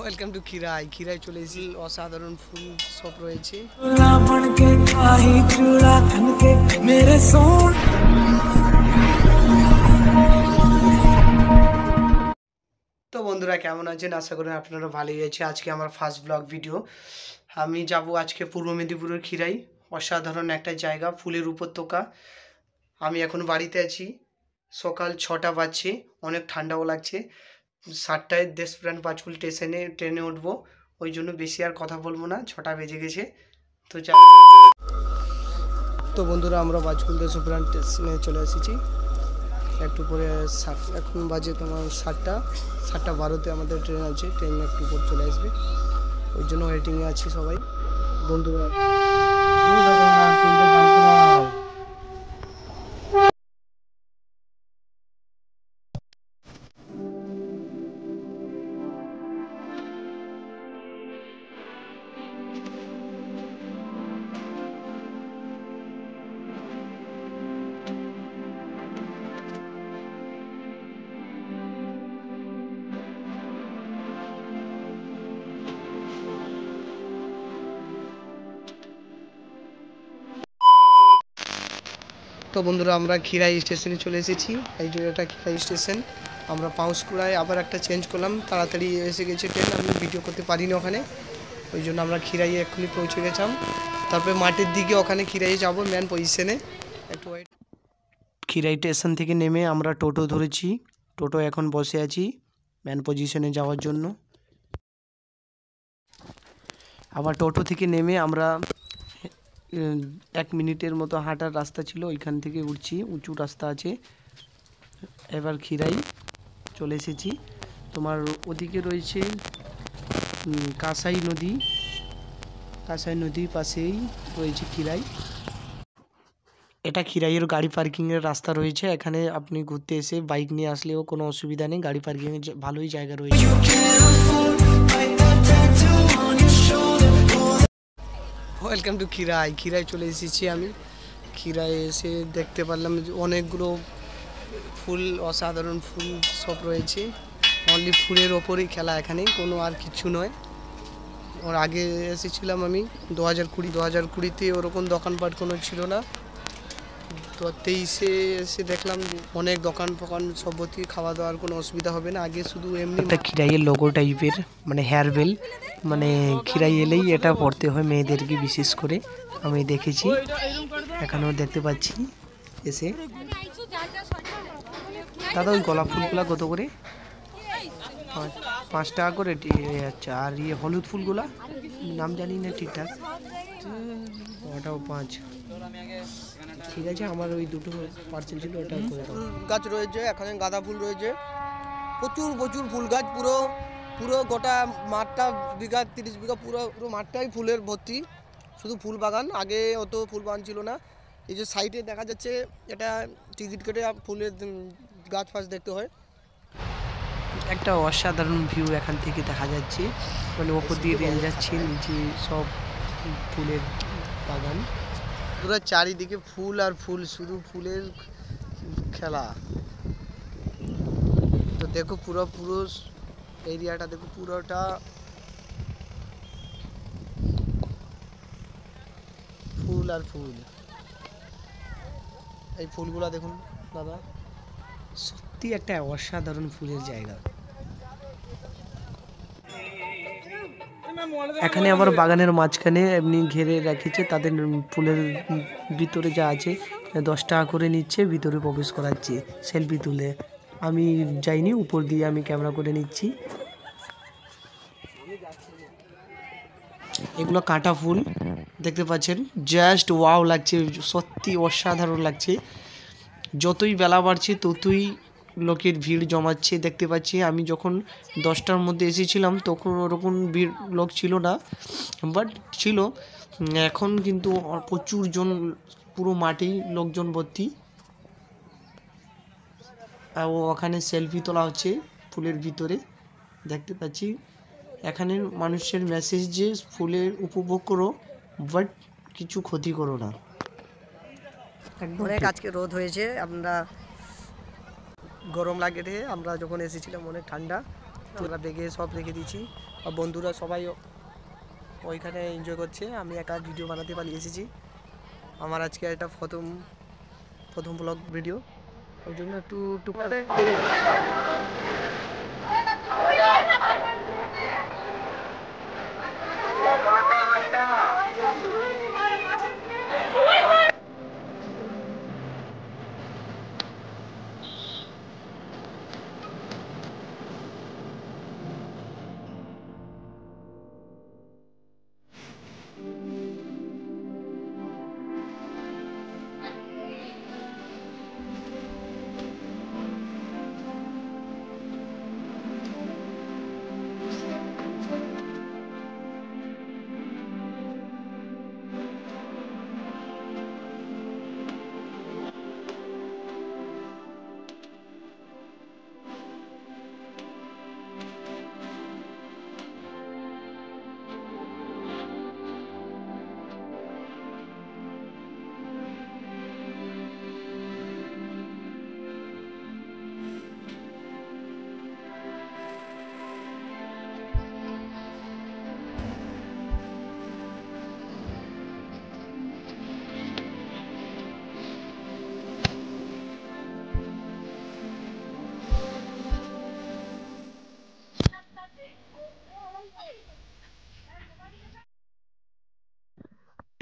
Welcome to Khirai. Khirai চলে এসেছি, অসাধারণ ফুল সব রয়েছে। তো বন্ধুরা কেমন আছেন? আশা করি আপনারা ভালোই আছে। আজকে আমার ফার্স্ট ব্লগ ভিডিও। আমি যাব আজকে পূর্ব মেদিনীপুরের খিরাই। অসাধারণ একটা জায়গা, ফুলের উপত্যকা। আমি এখন বাড়িতে আছি, সকাল 6টা বাজছে, অনেক ঠান্ডাও লাগছে। 7টায় দেশপ্রাণ পাঁচকুল ট্রেনে উঠবো, ওই জন্য বেশি আর কথা বলবো না, 6টা বেজে গেছে। তো বন্ধুরা আমরা পাঁচকুল দেশপ্রাণ স্টেশনে চলে এসেছি। একটু পরে এখন বাজে তোমার 7টা 12তে আমাদের ট্রেন আছে, ট্রেন একটু পর চলে আসবে, ওই জন্য ওয়েটিংয়ে আছি সবাই বন্ধুরা। তো বন্ধুরা আমরা খিরাই স্টেশনে চলে এসেছি। এই যে এটা খিরাই স্টেশন। আমরা পাউসকুড়ায় আবার একটা চেঞ্জ করলাম, তাড়াতাড়ি এসে গেছে ট্রেন, আমি ভিডিও করতে পারিনি ওখানে, ওই জন্য আমরা খিরাইয়ে এক্ষুনি পৌঁছে গেছিলাম। তারপরে মাঠের দিকে ওখানে খিরাই যাবো মেন পজিশনে, একটু ওয়েট। খিরাই স্টেশন থেকে নেমে আমরা টোটো ধরেছি, টোটো এখন বসে আছি মেন পজিশনে যাওয়ার জন্য। আবার টোটো থেকে নেমে আমরা 1 মিনিটের মতো হাঁটার রাস্তা ছিল, ওইখান থেকে উঠছি, উঁচু রাস্তা আছে। এবার খিরাই চলে এসেছি। তোমার ওদিকে রয়েছে কাঁসাই নদীর পাশেই রয়েছে খিরাই। এটা খিরাইয়ের গাড়ি পার্কিংয়ের রাস্তা রয়েছে, এখানে আপনি ঘুরতে এসে বাইক নিয়ে আসলেও কোনো অসুবিধা নেই, গাড়ি পার্কিংয়ের ভালোই জায়গা রয়েছে। Welcome to Khirai. খিরাই চলে এসেছি আমি। খিরাই এসে দেখতে পারলাম অনেকগুলো ফুল, অসাধারণ ফুল সব রয়েছে। অনলি ফুলের ওপরেই খেলা, এখানে কোনো আর কিছু নয়। ওর আগে এসেছিলাম আমি 2020-2020-তে, ওরকম দোকানপাট কোনো ছিল না। তো 23-এ এসে দেখলাম অনেক দোকান ফোকান সব ভর্তি, খাওয়া দাওয়ার কোনো অসুবিধা হবে না। আগে শুধু এমনি একটা খিরাইয়ের লোগো টাইপের, মানে হেয়ার বেল, মানে খিরাই এলেই এটা পড়তে হয় মেয়েদেরকে বিশেষ করে, আমি দেখেছি, এখানেও দেখতে পাচ্ছি এসে। দাদা ওই গোলাপ ফুলগুলা কত করে? 5 টাকা করে। আচ্ছা, আর হলুদ ফুলগুলা নাম জানি না ঠিকঠাক, ওটাও 5। ঠিক আছে, আমার ওই দুটো পার্সেল ছিল, ওটা করে দাও। গাছ রয়েছে এখানে, গাঁদা ফুল রয়েছে, প্রচুর ফুল গাছ, পুরো গোটা মাঠটা 30 বিঘা পুরো মাঠটাই ফুলের ভর্তি, শুধু ফুল বাগান। আগে অত ফুল বাগান ছিল না। এই যে সাইডে দেখা যাচ্ছে, এটা টিকিট কেটে ফুলের গাছ ফাছ দেখতে হয়। একটা অসাধারণ ভিউ এখান থেকে দেখা যাচ্ছে, মানে ওপর দিয়ে রেল যাচ্ছে, নিচে সব ফুলের বাগান, পুরো চারিদিকে ফুল আর ফুল, শুধু ফুলের খেলা। তো দেখো পুরো এরিয়াটা দেখো, পুরোটা ফুল আর ফুল। এই ফুলগুলা দেখুন দাদা, সত্যি একটা অসাধারণ ফুলের জায়গা। এখানে আবার বাগানের মাঝখানে এমনি ঘিরে রেখেছে, তাদের ফুলের ভিতরে যা আছে 10 টাকা করে নিচ্ছে, ভিতরে প্রবেশ করাচ্ছে সেলফি তুলে। আমি যাইনি, উপর দিয়ে আমি ক্যামেরা করে নিচ্ছি। এগুলো কাঁটা ফুল দেখতে পাচ্ছেন, জাস্ট ওয়াও লাগছে, সত্যি অসাধারণ লাগছে। যতই বেলা বাড়ছে ততই লোকের ভিড় জমাচ্ছে দেখতে পাচ্ছি। আমি যখন 10টার মধ্যে এসেছিলাম তখন ওরকম ভিড় লোক ছিল না, বাট ছিল এখন, কিন্তু প্রচুর জন, পুরো মাঠেই লোকজন ভর্তি। আর ওখানে সেলফি তোলা হচ্ছে ফুলের ভিতরে, দেখতে পাচ্ছি। এখানে মানুষের মেসেজ যে ফুলের উপভোগ করো, বাট কিছু ক্ষতি করো না। অনেক আজকে রোদ হয়েছে, আমরা গরম লাগে রে, আমরা যখন এসেছিলাম অনেক ঠান্ডা, তোরা বেগে সব রেখে দিয়েছি আর বন্ধুরা সবাই ওইখানে এনজয় করছে। আমি একটা ভিডিও বানাতে পালিয়ে এসেছি। আমার আজকে একটা প্রথম ব্লগ ভিডিও, ওই জন্য একটু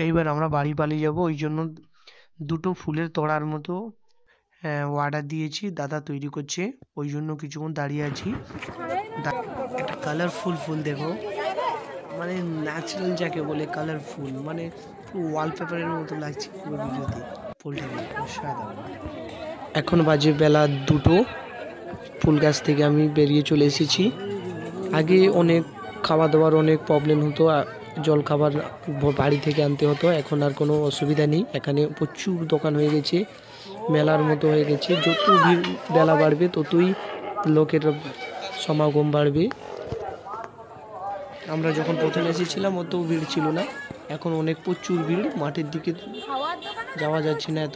এইবার আমরা বাড়ি পালিয়ে যাব। ওই জন্য দুটো ফুলের তোড়ার মতো অর্ডার দিয়েছি, দাদা তৈরি করছে, ওই জন্য কিছুক্ষণ দাঁড়িয়ে আছি। একটা কালারফুল ফুল দেখো, মানে ন্যাচারাল যাকে বলে কালারফুল, মানে পুরো ওয়ালপেপারের মতো লাগছে পুরো ভিডিওতে ফুলটাকে সাদা। এখন বাজে বেলা 2টো। ফুল গাছ থেকে আমি বেরিয়ে চলে এসেছি। আগে অনেক খাওয়া দাওয়ার অনেক প্রবলেম হতো, জল খাবার বাড়ি থেকে আনতে হতো। এখন আর কোনো অসুবিধা নেই, এখানে প্রচুর দোকান হয়ে গেছে, মেলার মতো হয়ে গেছে। যত ভিড় বেলা বাড়বে ততই লোকের সমাগম বাড়বে। আমরা যখন প্রথমে এসেছিলাম অত ভিড় ছিল না, এখন অনেক প্রচুর ভিড়, মাঠের দিকে যাওয়া যাচ্ছে না এত।